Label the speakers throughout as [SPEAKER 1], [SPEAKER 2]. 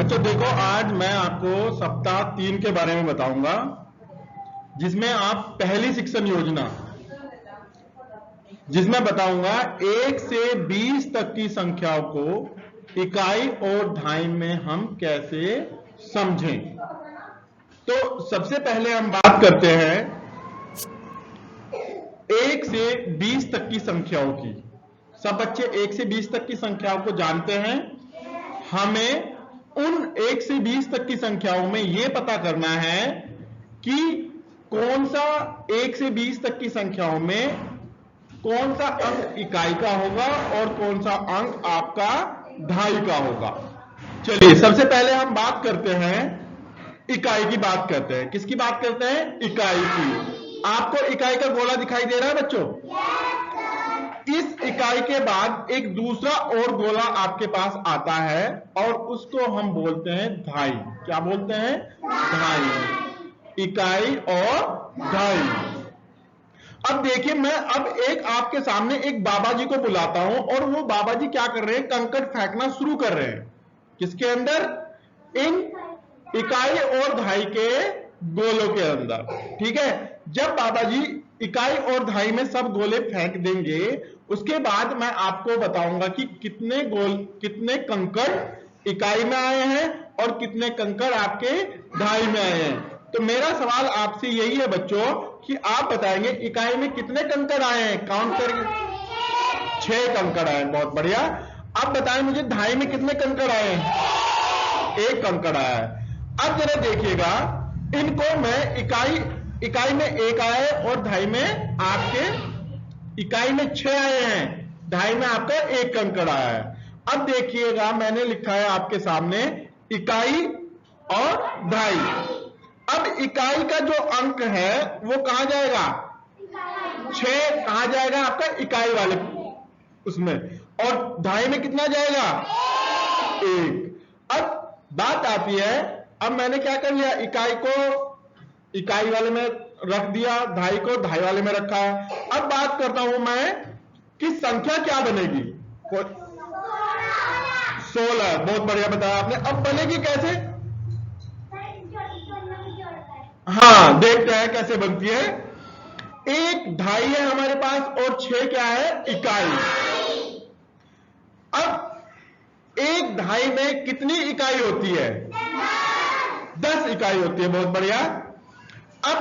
[SPEAKER 1] बच्चों देखो, आज मैं आपको सप्ताह 3 के बारे में बताऊंगा, जिसमें आप पहली शिक्षण योजना, जिसमें बताऊंगा 1 से 20 तक की संख्याओं को इकाई और दहाई में हम कैसे समझें। तो सबसे पहले हम बात करते हैं 1 से 20 तक की संख्याओं की। सब बच्चे 1 से 20 तक की संख्याओं को जानते हैं। हमें उन 1 से 20 तक की संख्याओं में यह पता करना है कि कौन सा 1 से 20 तक की संख्याओं में कौन सा अंक इकाई का होगा और कौन सा अंक आपका दहाई का होगा। चलिए सबसे पहले हम बात करते हैं, इकाई की बात करते हैं। किसकी बात करते हैं? इकाई की। आपको इकाई का गोला दिखाई दे रहा है बच्चों? इस इकाई के बाद एक दूसरा और गोला आपके पास आता है और उसको हम बोलते हैं दहाई। क्या बोलते हैं? दहाई। इकाई और दहाई। अब देखिए, मैं अब एक आपके सामने एक बाबा जी को बुलाता हूं और वो बाबा जी क्या कर रहे हैं? कंकड़ फेंकना शुरू कर रहे हैं। किसके अंदर? इन इकाई और दहाई के गोलों के अंदर। ठीक है, जब बाबा जी इकाई और दहाई में सब गोले फेंक देंगे, उसके बाद मैं आपको बताऊंगा कि कितने कंकड़ इकाई में आए हैं और कितने कंकड़ आपके दहाई में आए हैं। तो मेरा सवाल आपसे यही है बच्चों कि आप बताएंगे इकाई में कितने कंकड़ आए हैं? काउंट करेंगे। 6 कंकड़ आए। बहुत बढ़िया। अब बताएं मुझे दहाई में कितने कंकड़ आए हैं? 1 कंकड़ आया है। अब जरा देखिएगा, इनको मैं इकाई में 1 आया है और दहाई में आपके इकाई में 6 आए हैं, दहाई में आपका 1 कंकड़ आया है। अब देखिएगा, मैंने लिखा है आपके सामने इकाई और दहाई। अब इकाई का जो अंक है वो कहां जाएगा? 6 कहां जाएगा? आपका इकाई वाले उसमें। और दहाई में कितना जाएगा? 1। अब बात आती है, अब मैंने क्या कर लिया? इकाई को इकाई वाले में रख दिया, दहाई को दहाई वाले में रखा है। अब बात करता हूं मैं कि संख्या क्या बनेगी? 16। बहुत बढ़िया बताया आपने। अब बनेगी कैसे? हाँ, देखते हैं कैसे बनती है। 1 दहाई है हमारे पास और 6 क्या है? इकाई। अब 1 दहाई में कितनी इकाई होती है? 10 इकाई होती है। बहुत बढ़िया। अब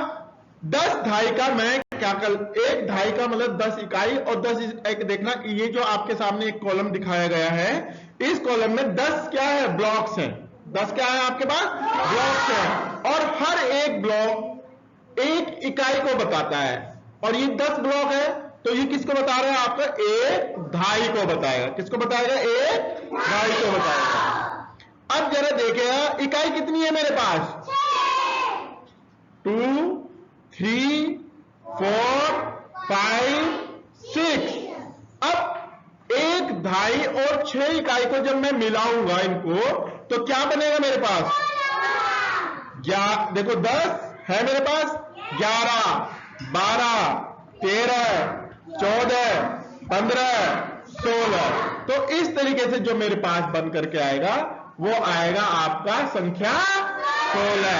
[SPEAKER 1] 10 दहाई का मैं क्या कर, 1 दहाई का मतलब 10 इकाई और 10 एक देखना, ये जो आपके सामने एक कॉलम दिखाया गया है, इस कॉलम में 10 क्या है? ब्लॉक्स हैं। 10 क्या है आपके पास? ब्लॉक्स हैं। और हर एक ब्लॉक 1 इकाई को बताता है। और ये 10 ब्लॉक है, तो ये किसको बता रहा है? आपका 1 दहाई को बताएगा। किसको बताएगा? 1 दहाई को बताएगा। अब जरा देखिएगा, इकाई कितनी है मेरे पास? 2 3 4 5 6। अब 1 दहाई और 6 इकाई को जब मैं मिलाऊंगा इनको, तो क्या बनेगा मेरे पास? देखो 10 है मेरे पास, 11 12 13 14 15 16। तो इस तरीके से जो मेरे पास बन करके आएगा वो आएगा आपका संख्या 16।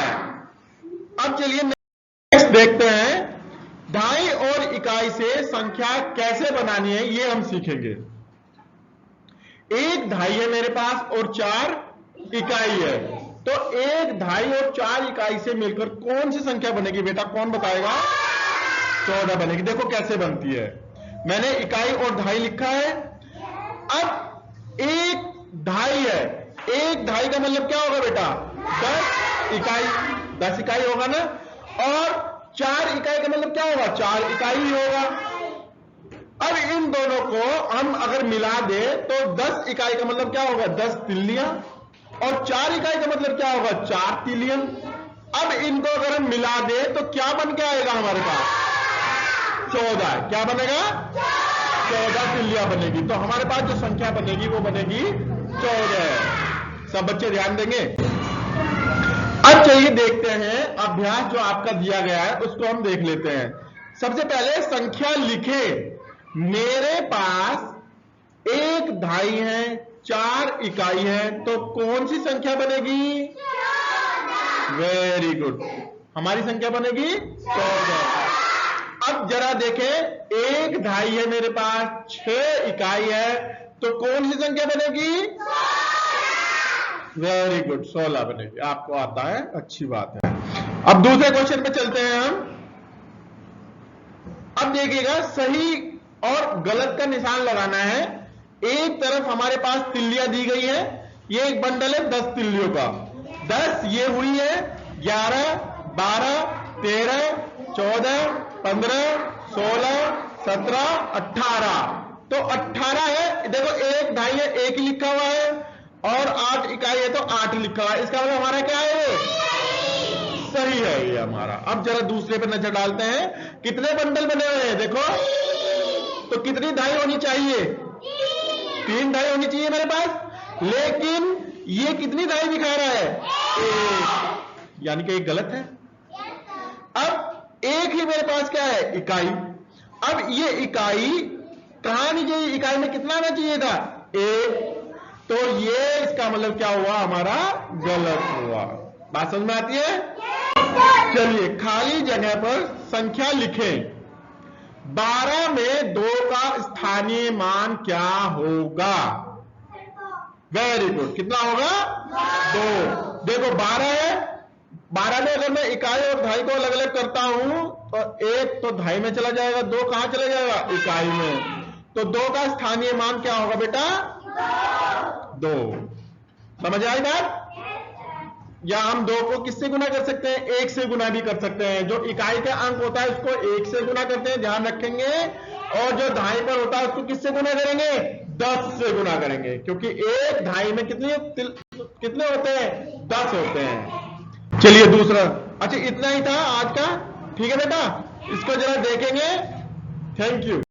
[SPEAKER 1] अब चलिए नेक्स्ट देखते हैं, दहाई और इकाई से संख्या कैसे बनानी है ये हम सीखेंगे। 1 दहाई है मेरे पास और 4 इकाई है, तो 1 दहाई और 4 इकाई से मिलकर कौन सी संख्या बनेगी बेटा? कौन बताएगा? 14 बनेगी। देखो कैसे बनती है। मैंने इकाई और दहाई लिखा है। अब 1 दहाई है, 1 दहाई का मतलब क्या होगा बेटा? 10 इकाई। 10 इकाई होगा ना। और 4 इकाई का मतलब क्या होगा? 4 इकाई ही होगा। अब इन दोनों को हम अगर मिला दे तो 10 इकाई का मतलब क्या होगा? 10 तिल्लियां। और 4 इकाई का मतलब क्या होगा? 4 तिल्लियां। अब इनको अगर हम मिला दे तो क्या बन के आएगा हमारे पास? 14। क्या बनेगा? 14 तिल्लियां बनेगी। तो हमारे पास जो संख्या बनेगी वो बनेगी 14। सब बच्चे ध्यान देंगे। अब चलिए देखते हैं, अभ्यास जो आपका दिया गया है उसको हम देख लेते हैं। सबसे पहले संख्या लिखे। मेरे पास 1 दहाई है, 4 इकाई है, तो कौन सी संख्या बनेगी? वेरी गुड, हमारी संख्या बनेगी 14। अब जरा देखें, 1 ढाई है मेरे पास, 6 इकाई है, तो कौन सी संख्या बनेगी? वेरी गुड, 16 बनेगी। आपको आता है, अच्छी बात है। अब दूसरे क्वेश्चन पे चलते हैं हम। अब देखिएगा, सही और गलत का निशान लगाना है। एक तरफ हमारे पास तिल्लियां दी गई है, ये एक बंडल है 10 तिल्लियों का। 10 ये हुई है 11, 12, 13, 14, 15, 16, 17, 18। तो 18 है। देखो 1 ढाई है, 1 ही लिखा हुआ है, और 8 इकाई है तो 8 लिखा हुआ है। इसका मतलब हमारा क्या है? सही है ये हमारा। अब जरा दूसरे पे नजर डालते हैं, कितने बंडल बने हुए हैं देखो। तो कितनी ढाई होनी चाहिए? 3 ढाई होनी चाहिए मेरे पास, लेकिन ये कितनी ढाई दिखा रहा है? 1, यानी कि एक गलत है। अब 1 ही मेरे पास क्या है? इकाई। अब ये इकाई कहां आनी चाहिए? इकाई में कितना आना चाहिए था? 1। तो ये इसका मतलब क्या हुआ? हमारा गलत हुआ। बात समझ में आती है? चलिए, खाली जगह पर संख्या लिखें। 12 में 2 का स्थानीय मान क्या होगा? वेरी गुड, कितना होगा? 2। देखो 12 है, 12 में अगर मैं इकाई और ढाई को अलग अलग करता हूं तो 1 तो ढाई में चला जाएगा, 2 कहां चला जाएगा? इकाई में। तो 2 का स्थानीय मान क्या होगा बेटा? 2। समझ आई बात? या हम 2 को किससे गुना कर सकते हैं? 1 से गुना भी कर सकते हैं। जो इकाई का अंक होता है उसको 1 से गुना करते हैं, ध्यान रखेंगे। और जो ढाई पर होता है उसको किससे गुना करेंगे? 10 से गुना करेंगे, क्योंकि 1 ढाई में कितने होते हैं? 10 होते हैं। चलिए दूसरा। अच्छा, इतना ही था आज का। ठीक है बेटा, इसको जरा देखेंगे। Thank you.